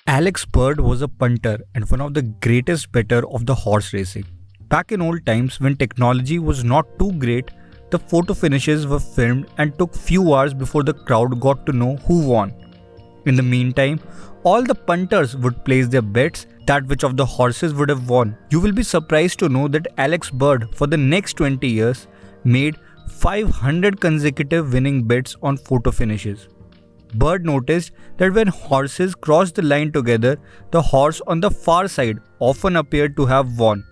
Alex Bird was a punter and one of the greatest better of the horse racing. Back in old times when technology was not too great, the photo finishes were filmed and took few hours before the crowd got to know who won. In the meantime, all the punters would place their bets that which of the horses would have won. You will be surprised to know that Alex Bird for the next 20 years made 500 consecutive winning bets on photo finishes. Bird noticed that when horses crossed the line together, the horse on the far side often appeared to have won.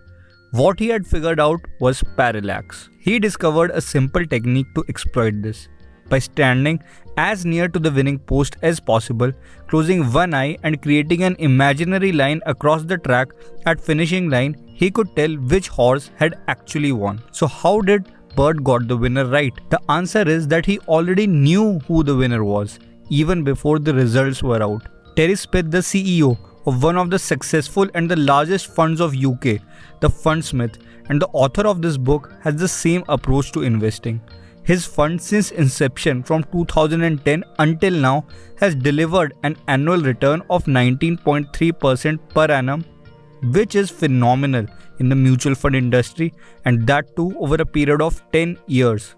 What he had figured out was parallax. He discovered a simple technique to exploit this. By standing as near to the winning post as possible, closing one eye and creating an imaginary line across the track at finishing line, he could tell which horse had actually won. So how did Bird got the winner right? The answer is that he already knew who the winner was, even before the results were out. Terry Smith, the CEO of one of the successful and the largest funds of UK, the Fundsmith, and the author of this book, has the same approach to investing. His fund since inception from 2010 until now has delivered an annual return of 19.3% per annum, which is phenomenal in the mutual fund industry, and that too over a period of 10 years.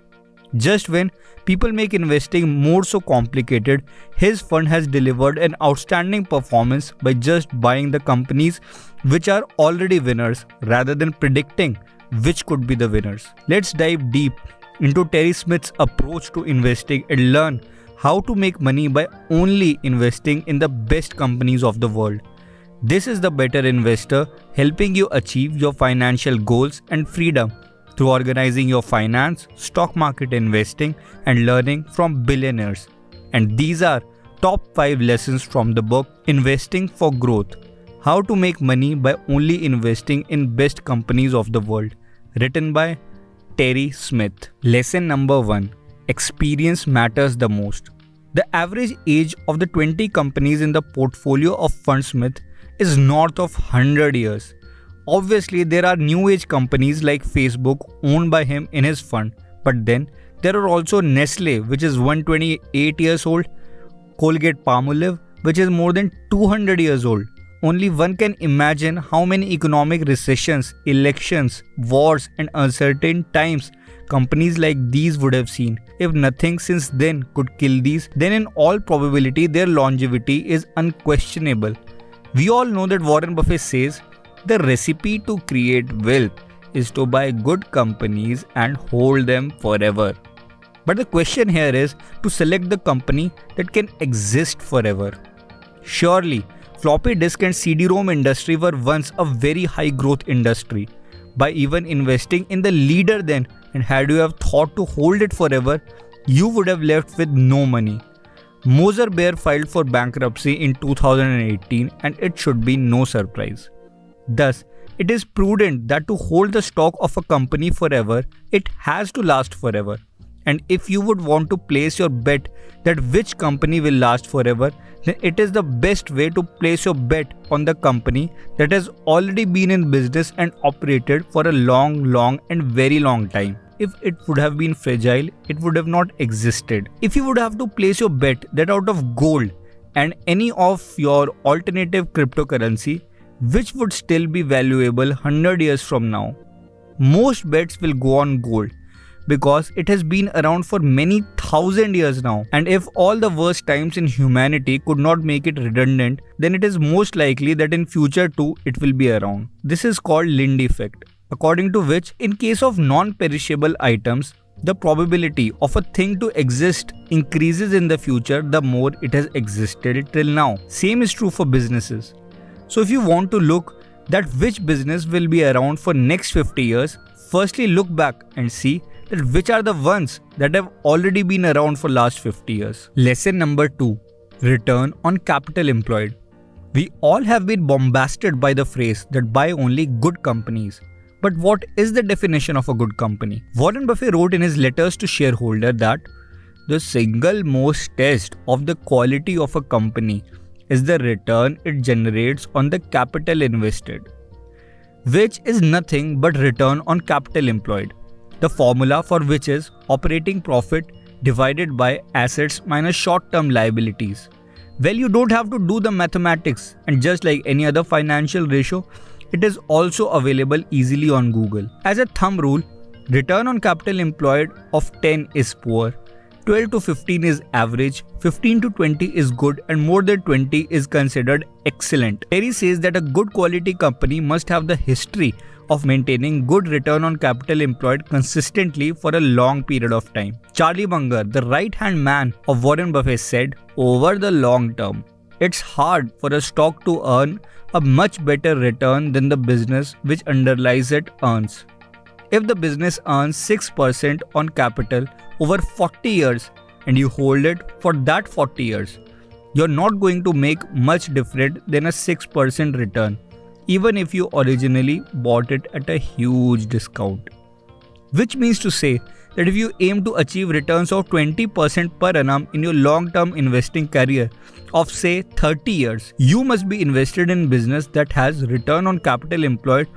Just when people make investing more so complicated, his fund has delivered an outstanding performance by just buying the companies which are already winners rather than predicting which could be the winners. Let's dive deep into Terry Smith's approach to investing and learn how to make money by only investing in the best companies of the world. This is the Better Investor, helping you achieve your financial goals and freedom through organizing your finance, stock market investing, and learning from billionaires. And these are top 5 lessons from the book Investing for Growth: How to Make Money by Only Investing in Best Companies of the World, written by Terry Smith. Lesson number 1. Experience matters the most. The average age of the 20 companies in the portfolio of Fundsmith is north of 100 years. Obviously, there are new age companies like Facebook owned by him in his fund, but then there are also Nestle, which is 128 years old, Colgate Palmolive, which is more than 200 years old. Only one can imagine how many economic recessions, elections, wars, and uncertain times companies like these would have seen. If nothing since then could kill these, then in all probability their longevity is unquestionable. We all know that Warren Buffett says, the recipe to create wealth is to buy good companies and hold them forever. But the question here is to select the company that can exist forever. Surely, floppy disk and CD-ROM industry were once a very high growth industry. By even investing in the leader then, and had you have thought to hold it forever, you would have left with no money. Moser Bear filed for bankruptcy in 2018, and it should be no surprise. Thus, it is prudent that to hold the stock of a company forever, it has to last forever. And if you would want to place your bet that which company will last forever, then it is the best way to place your bet on the company that has already been in business and operated for a long and very long time. If it would have been fragile, it would have not existed. If you would have to place your bet that out of gold and any of your alternative cryptocurrency, which would still be valuable 100 years from now, most bets will go on gold because it has been around for many thousand years now. And if all the worst times in humanity could not make it redundant, then it is most likely that in future too it will be around. This is called Lind effect, according to which in case of non-perishable items, the probability of a thing to exist increases in the future the more it has existed till now. Same is true for businesses. So if you want to look that which business will be around for next 50 years, firstly look back and see that which are the ones that have already been around for last 50 years. Lesson number 2. Return on capital employed. We all have been bombarded by the phrase that buy only good companies. But what is the definition of a good company? Warren Buffett wrote in his letters to shareholders that the single most test of the quality of a company is the return it generates on the capital invested, which is nothing but return on capital employed, the formula for which is operating profit divided by assets minus short-term liabilities, Well, you don't have to do the mathematics, and just like any other financial ratio, it is also available easily on Google. As a thumb rule, return on capital employed of 10 is poor, 12 to 15 is average, 15 to 20 is good, and more than 20 is considered excellent. Terry says that a good quality company must have the history of maintaining good return on capital employed consistently for a long period of time. Charlie Munger, the right-hand man of Warren Buffett, said, "Over the long term, it's hard for a stock to earn a much better return than the business which underlies it earns. If the business earns 6% on capital over 40 years and you hold it for that 40 years, you're not going to make much different than a 6% return, even if you originally bought it at a huge discount." Which means to say that if you aim to achieve returns of 20% per annum in your long-term investing career of say 30 years, you must be invested in business that has return on capital employed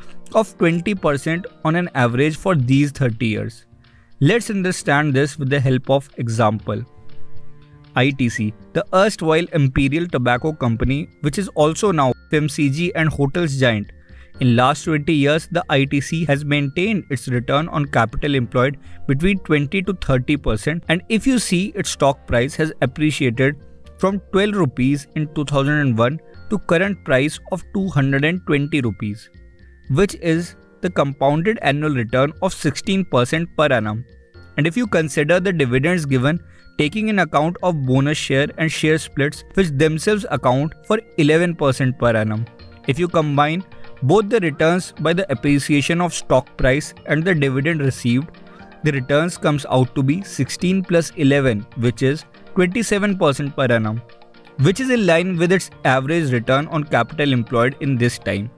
of 20% on an average for these 30 years. Let's understand this with the help of example. ITC, the erstwhile Imperial Tobacco Company, which is also now FMCG and hotels giant. In last 20 years, the ITC has maintained its return on capital employed between 20 to 30%, and if you see, its stock price has appreciated from 12 rupees in 2001 to current price of 220 rupees, which is the compounded annual return of 16% per annum. And if you consider the dividends given, taking in account of bonus share and share splits, which themselves account for 11% per annum. If you combine both the returns by the appreciation of stock price and the dividend received, the returns comes out to be 16 plus 11, which is 27% per annum, which is in line with its average return on capital employed in this time.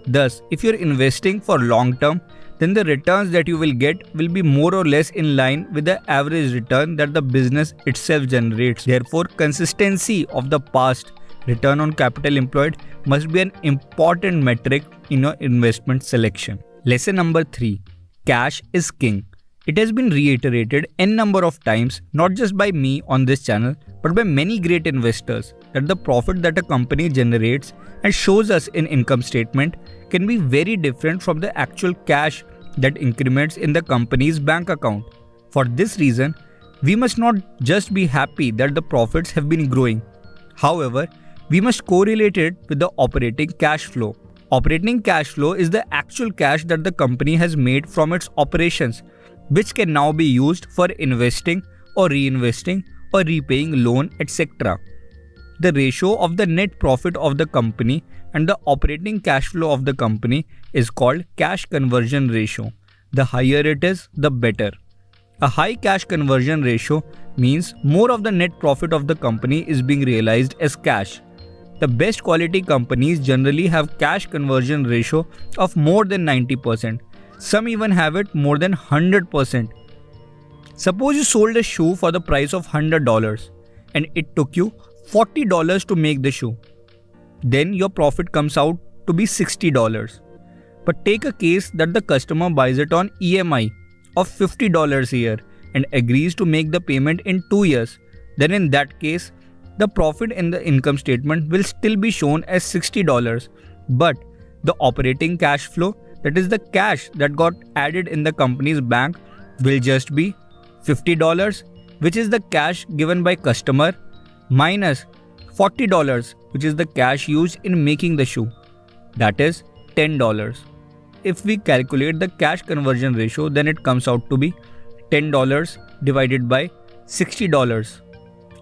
Thus, if you're investing for long term, then the returns that you will get will be more or less in line with the average return that the business itself generates. Therefore, consistency of the past return on capital employed must be an important metric in your investment selection. Lesson number 3. Cash is king. It has been reiterated n number of times, not just by me on this channel, but by many great investors, that the profit that a company generates and shows us in income statement can be very different from the actual cash that increments in the company's bank account. For this reason, we must not just be happy that the profits have been growing. However, we must correlate it with the operating cash flow. Operating cash flow is the actual cash that the company has made from its operations, which can now be used for investing or reinvesting or repaying loan, etc. The ratio of the net profit of the company and the operating cash flow of the company is called cash conversion ratio. The higher it is, the better. A high cash conversion ratio means more of the net profit of the company is being realized as cash. The best quality companies generally have cash conversion ratio of more than 90%. Some even have it more than 100%. Suppose you sold a shoe for the price of $100 and it took you $40 to make the shoe. Then your profit comes out to be $60. But take a case that the customer buys it on EMI of $50 a year and agrees to make the payment in 2 years. Then in that case, the profit in the income statement will still be shown as $60, but the operating cash flow, that is the cash that got added in the company's bank, will just be $50, which is the cash given by customer, minus $40, which is the cash used in making the shoe. That is $10. If we calculate the cash conversion ratio, then it comes out to be $10 divided by $60,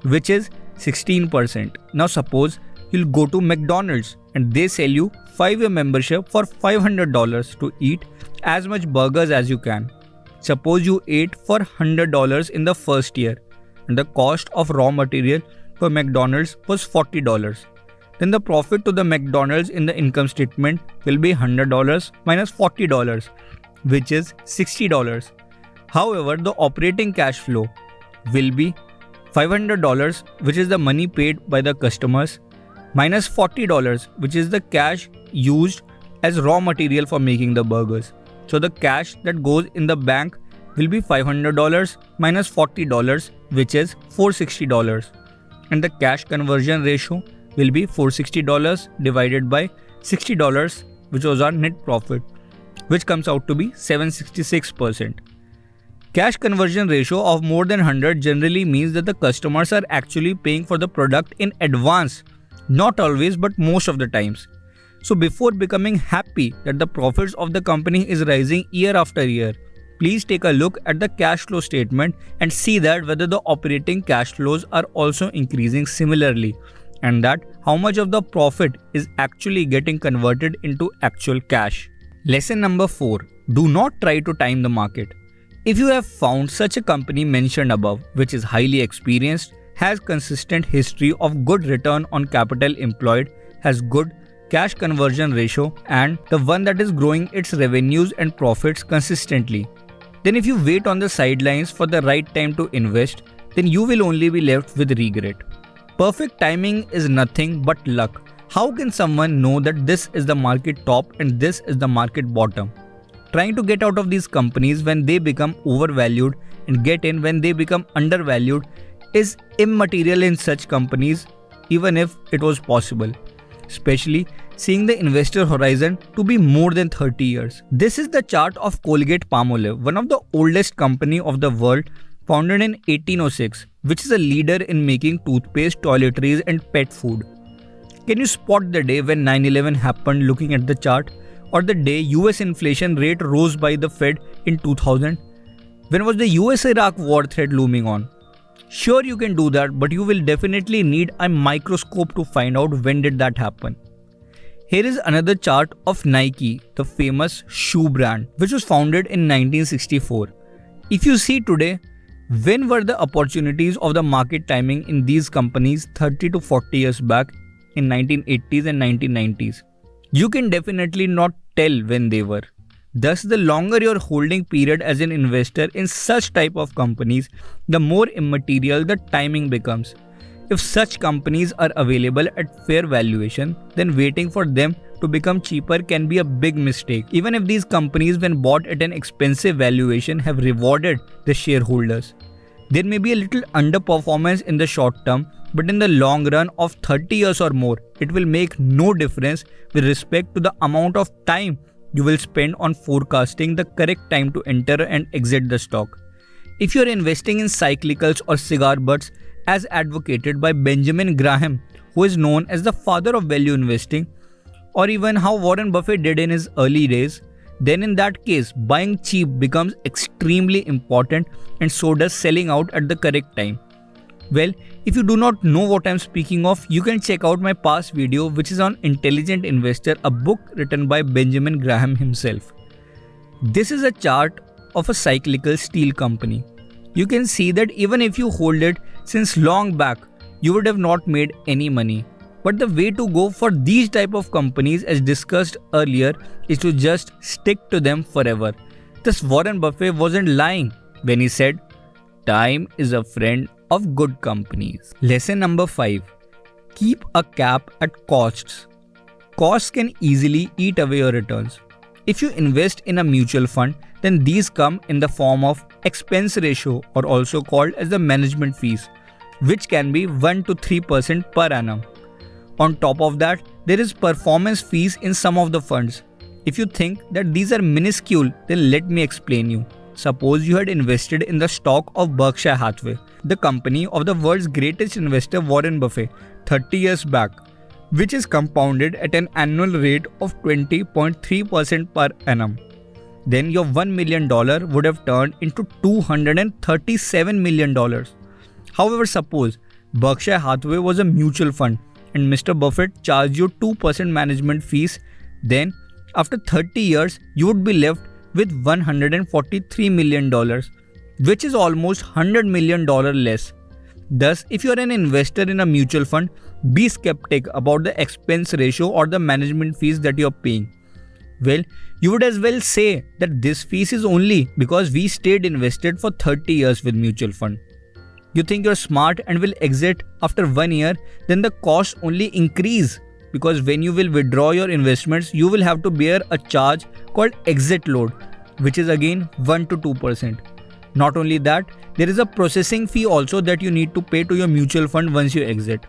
which is 16%. Now suppose you'll go to McDonald's and they sell you 5-year membership for $500 to eat as much burgers as you can. Suppose you ate for $100 in the first year and the cost of raw material for McDonald's was $40. Then the profit to the McDonald's in the income statement will be $100 minus $40, which is $60. However, the operating cash flow will be $500, which is the money paid by the customers, minus $40, which is the cash used as raw material for making the burgers. So the cash that goes in the bank will be $500 minus $40, which is $460. and the cash conversion ratio will be $460 divided by $60, which was our net profit, which comes out to be 766%. Cash conversion ratio of more than 100 generally means that the customers are actually paying for the product in advance. Not always, but most of the times. So before becoming happy that the profits of the company is rising year after year, please take a look at the cash flow statement and see that whether the operating cash flows are also increasing similarly, and that how much of the profit is actually getting converted into actual cash. Lesson number 4. Do not try to time the market. If you have found such a company mentioned above, which is highly experienced, has consistent history of good return on capital employed, has good cash conversion ratio, and the one that is growing its revenues and profits consistently, then if you wait on the sidelines for the right time to invest, then you will only be left with regret. Perfect timing is nothing but luck. How can someone know that this is the market top and this is the market bottom? Trying to get out of these companies when they become overvalued and get in when they become undervalued is immaterial in such companies, even if it was possible. Especially seeing the investor horizon to be more than 30 years. This is the chart of Colgate-Palmolive, one of the oldest company of the world, founded in 1806, which is a leader in making toothpaste, toiletries and pet food. Can you spot the day when 9/11 happened looking at the chart? Or the day US inflation rate rose by the Fed in 2000? When was the US-Iraq war threat looming on? Sure, you can do that, but you will definitely need a microscope to find out when did that happen. Here is another chart of Nike, the famous shoe brand, which was founded in 1964. If you see today, when were the opportunities of the market timing in these companies 30 to 40 years back in 1980s and 1990s? You can definitely not tell when they were. Thus, the longer your holding period as an investor in such type of companies, the more immaterial the timing becomes. If such companies are available at fair valuation, then waiting for them to become cheaper can be a big mistake, even if these companies when bought at an expensive valuation have rewarded the shareholders. There may be a little underperformance in the short term, but in the long run of 30 years or more, it will make no difference with respect to the amount of time you will spend on forecasting the correct time to enter and exit the stock. If you are investing in cyclicals or cigar butts as advocated by Benjamin Graham, who is known as the father of value investing, or even how Warren Buffett did in his early days, then in that case, buying cheap becomes extremely important and so does selling out at the correct time. Well, if you do not know what I am speaking of, you can check out my past video which is on Intelligent Investor, a book written by Benjamin Graham himself. This is a chart of a cyclical steel company. You can see that even if you hold it since long back, you would have not made any money. But the way to go for these type of companies, as discussed earlier, is to just stick to them forever. Thus Warren Buffett wasn't lying when he said, "Time is a friend of good companies." Lesson number 5. Keep a cap at costs. Costs can easily eat away your returns. If you invest in a mutual fund, then these come in the form of expense ratio, or also called as the management fees, which can be 1 to 3% per annum. On top of that, there is performance fees in some of the funds. If you think that these are minuscule, then let me explain you. Suppose you had invested in the stock of Berkshire Hathaway, the company of the world's greatest investor Warren Buffett, 30 years back, which is compounded at an annual rate of 20.3% per annum. Then your $1 million would have turned into $237 million. However, suppose Berkshire Hathaway was a mutual fund and Mr. Buffett charged you 2% management fees, then after 30 years, you would be left with $143 million, which is almost $100 million less. Thus, if you are an investor in a mutual fund, be skeptic about the expense ratio or the management fees that you are paying. Well, you would as well say that this fees is only because we stayed invested for 30 years with mutual fund. You think you're smart and will exit after 1 year, then the costs only increase, because when you will withdraw your investments, you will have to bear a charge called exit load, which is again 1 to 2%. Not only that, there is a processing fee also that you need to pay to your mutual fund once you exit.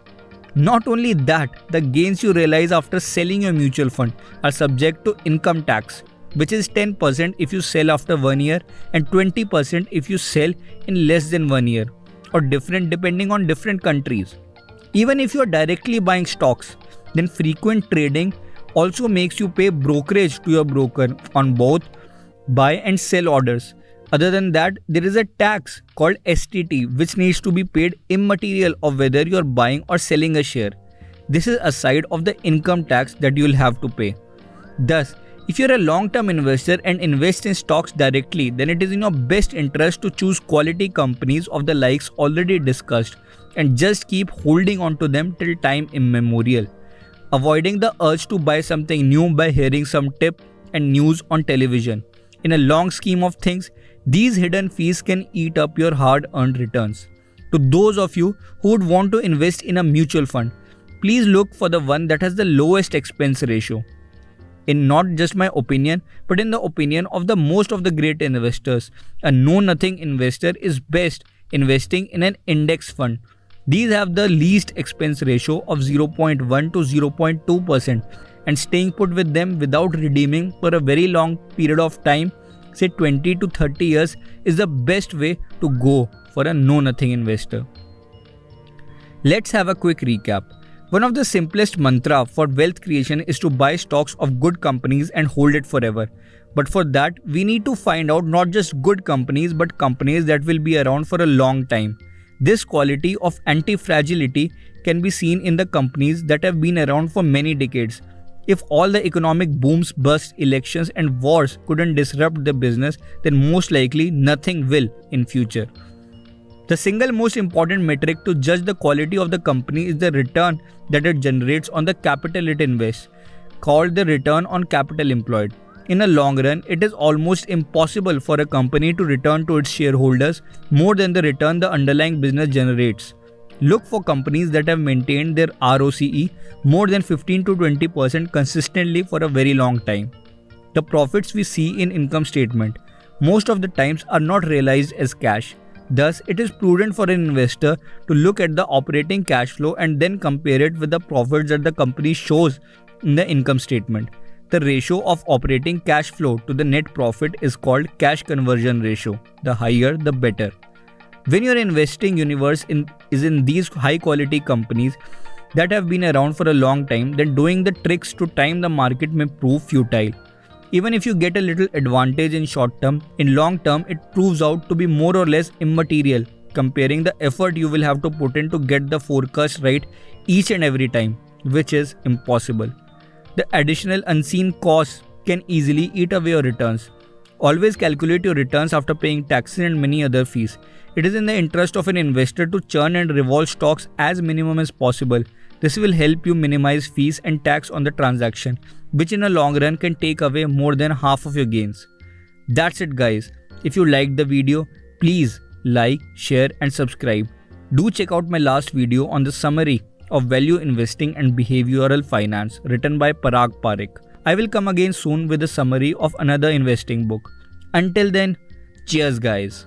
Not only that, the gains you realize after selling your mutual fund are subject to income tax, which is 10% if you sell after 1 year and 20% if you sell in less than 1 year, or different depending on different countries. Even if you are directly buying stocks, then frequent trading also makes you pay brokerage to your broker on both buy and sell orders. Other than that, there is a tax called STT which needs to be paid immaterial of whether you are buying or selling a share. This is aside of the income tax that you will have to pay. Thus, if you are a long-term investor and invest in stocks directly, then it is in your best interest to choose quality companies of the likes already discussed and just keep holding on to them till time immemorial, avoiding the urge to buy something new by hearing some tip and news on television. In a long scheme of things, these hidden fees can eat up your hard-earned returns. To those of you who would want to invest in a mutual fund, please look for the one that has the lowest expense ratio. In not just my opinion, but in the opinion of the most of the great investors, a know-nothing investor is best investing in an index fund. These have the least expense ratio of 0.1 to 0.2%, and staying put with them without redeeming for a very long period of time, say 20 to 30 years, is the best way to go for a know-nothing investor. Let's have a quick recap. One of the simplest mantra for wealth creation is to buy stocks of good companies and hold it forever. But for that, we need to find out not just good companies but companies that will be around for a long time. This quality of anti-fragility can be seen in the companies that have been around for many decades. If all the economic booms, busts, elections and wars couldn't disrupt the business, then most likely nothing will in future. The single most important metric to judge the quality of the company is the return that it generates on the capital it invests, called the return on capital employed. In a long run, it is almost impossible for a company to return to its shareholders more than the return the underlying business generates. Look for companies that have maintained their ROCE more than 15 to 20% consistently for a very long time. The profits we see in income statement most of the times are not realized as cash. Thus, it is prudent for an investor to look at the operating cash flow and then compare it with the profits that the company shows in the income statement. The ratio of operating cash flow to the net profit is called cash conversion ratio. The higher, the better. When your investing universe is in these high quality companies that have been around for a long time, then doing the tricks to time the market may prove futile. Even if you get a little advantage in short term, in long term it proves out to be more or less immaterial, comparing the effort you will have to put in to get the forecast right each and every time, which is impossible. The additional unseen costs can easily eat away your returns. Always calculate your returns after paying taxes and many other fees. It is in the interest of an investor to churn and revolve stocks as minimum as possible. This will help you minimize fees and tax on the transaction, which in a long run can take away more than half of your gains. That's it guys. If you liked the video, please like, share and subscribe. Do check out my last video on the summary of value investing and behavioral finance written by Parag Parekh. I will come again soon with a summary of another investing book. Until then, cheers guys.